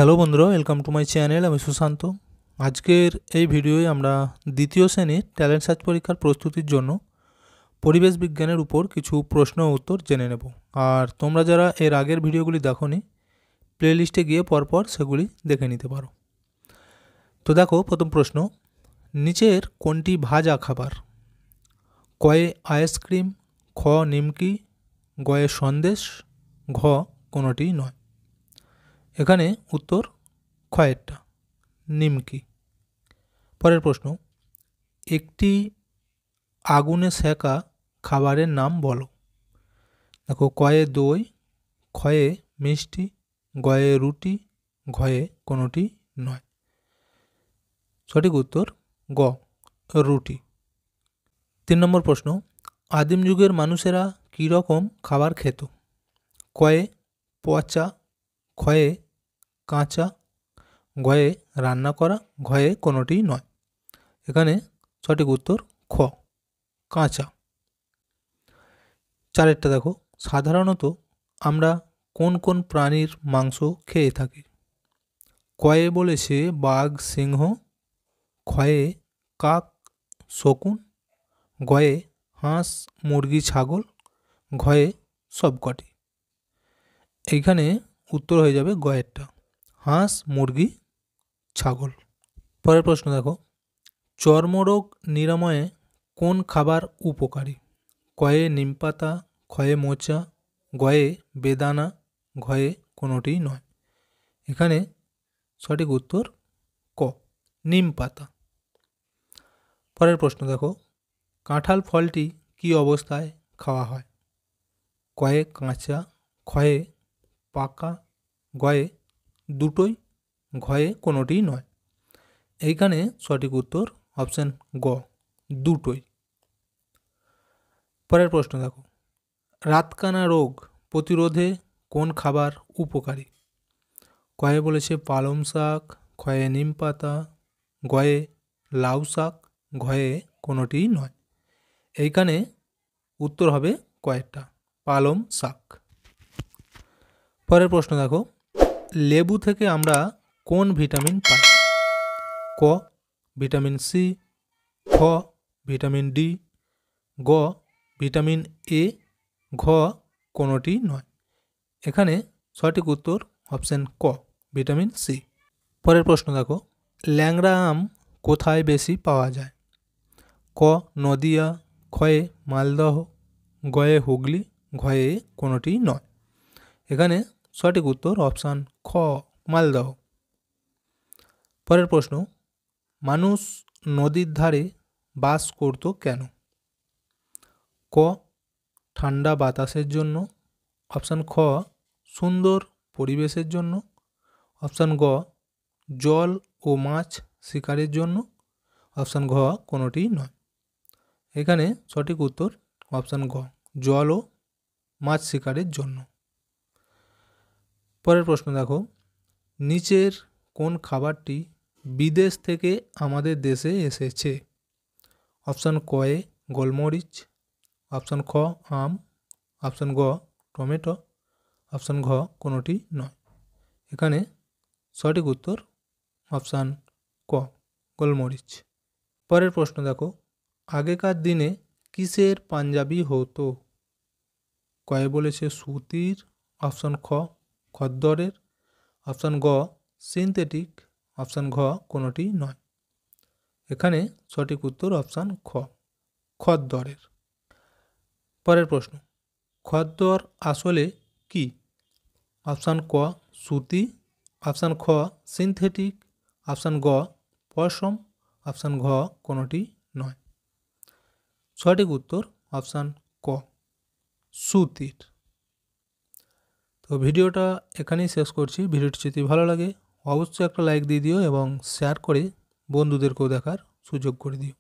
Hello বন্ধুরা, welcome to my channel. আমি সুশান্ত। আজকের এই ভিডিওয়ে আমরা দ্বিতীয় শ্রেণীর ট্যালেন্ট সার্চ পরীক্ষার প্রস্তুতির জন্য পরিবেশ বিজ্ঞানের উপর কিছু প্রশ্ন ও উত্তর জেনে নেব। আর তোমরা যারা এর আগের ভিডিওগুলি দেখোনি, প্লেলিস্টে গিয়ে পরপর সেগুলি দেখে নিতে পারো। তো দেখো, প্রথম প্রশ্ন, নিচের কোনটি ভাজা খাবার? কয়ে আইসক্রিম, খ নিমকি, গয়ে সন্দেশ, ঘ কোনোটি নয়। এখানে উত্তর ক্ষয়েরটা, নিমকি। পরের প্রশ্ন, একটি আগুনে সেকা খাবারের নাম বলো। দেখো, কয়ে দই, ক্ষয়ে মিষ্টি, গয়ে রুটি, ঘয়ে কোনোটি নয়। সঠিক উত্তর গ, রুটি। 3 নম্বর প্রশ্ন, আদিম যুগের মানুষেরা কী রকম খাবার খেত? কয়ে পচা, ক্ষয়ে কাঁচা, গয়ে রান্না করা, ঘয়ে কোনোটি নয়। এখানে সঠিক উত্তর খ, কাঁচা। 4টা দেখো, সাধারণত আমরা কোন কোন প্রাণীর মাংস খেয়ে থাকি? কয়ে বলেছে বাঘ সিংহ, ক্ষয়ে কাক শকুন, গয়ে হাঁস মুরগি ছাগল, ঘয়ে সবকটি। এইখানে উত্তর হয়ে যাবে গয়েরটা, হাঁস মুরগি ছাগল। পরের প্রশ্ন দেখো, চর্মরোগ নিরাময়ে কোন খাবার উপকারী? কয়ে নিমপাতা, ক্ষয়ে মোচা, গয়ে বেদানা, ঘয়ে কোনোটি নয়। এখানে সঠিক উত্তর ক, নিম পাতা। পরের প্রশ্ন দেখো, কাঁঠাল ফলটি কী অবস্থায় খাওয়া হয়? কয়ে কাঁচা, ক্ষয়ে পাকা, গয়ে দুটোই, ঘয়ে কোনোটি নয়। এইখানে সঠিক উত্তর অপশান গ, দুটোই। পরের প্রশ্ন দেখো, রাতকানা রোগ প্রতিরোধে কোন খাবার উপকারী? কয়ে বলেছে পালং শাক, ক্ষয়ে নিম পাতা, গয়ে লাউ শাক, ঘয়ে কোনোটি নয়। এইখানে উত্তর হবে কয়েকটা, পালং শাক। পরের প্রশ্ন দেখো, লেবু থেকে আমরা কোন ভিটামিন পাই? ক ভিটামিন সি, খ ভিটামিন ডি, গ ভিটামিন এ, ঘ কোনোটি নয়। এখানে সঠিক উত্তর অপশান ক, ভিটামিন সি। পরের প্রশ্ন দেখো, ল্যাংড়া আম কোথায় বেশি পাওয়া যায়? ক নদিয়া, ক্ষয়ে মালদহ, গয়ে হুগলি, ঘয়ে কোনোটি নয়। এখানে সঠিক উত্তর অপশান খ, মালদহ। পরের প্রশ্ন, মানুষ নদীর ধারে বাস করত কেন? ক ঠান্ডা বাতাসের জন্য, অপশান খ সুন্দর পরিবেশের জন্য, অপশান গ জল ও মাছ শিকারের জন্য, অপশান ঘ কোনোটি নয়। এখানে সঠিক উত্তর অপশান গ, জল ও মাছ শিকারের জন্য। পরের প্রশ্ন দেখো, নিচের কোন খাবারটি বিদেশ থেকে আমাদের দেশে এসেছে? অপশান কয়ে গোলমরিচ, অপশান খ আম, অপশান গ টমেটো, অপশান ঘ কোনোটি নয়। এখানে সঠিক উত্তর অপশান ক, গোলমরিচ। পরের প্রশ্ন দেখো, আগেকার দিনে কিসের পাঞ্জাবি হতো? কয়ে বলেছে সুতির, অপশান খ খদ্দরের, অপশান গ সিনথেটিক, অপশান ঘ কোনোটি নয়। এখানে সঠিক উত্তর অপশান খ, খদ্দরের। পরের প্রশ্ন, খদ্দর আসলে কি? অপশান ক সুতি, অপশান খ সিনথেটিক, অপশান গ পশম, অপশান ঘ কোনোটি নয়। সঠিক উত্তর অপশান ক, সুতির। তো ভিডিওটা এখানেই শেষ করছি। ভিডিওটি যদি ভালো লাগে অবশ্যই একটা লাইক দিয়ে দিও এবং শেয়ার করে বন্ধুদেরকেও দেখার সুযোগ করে দিও।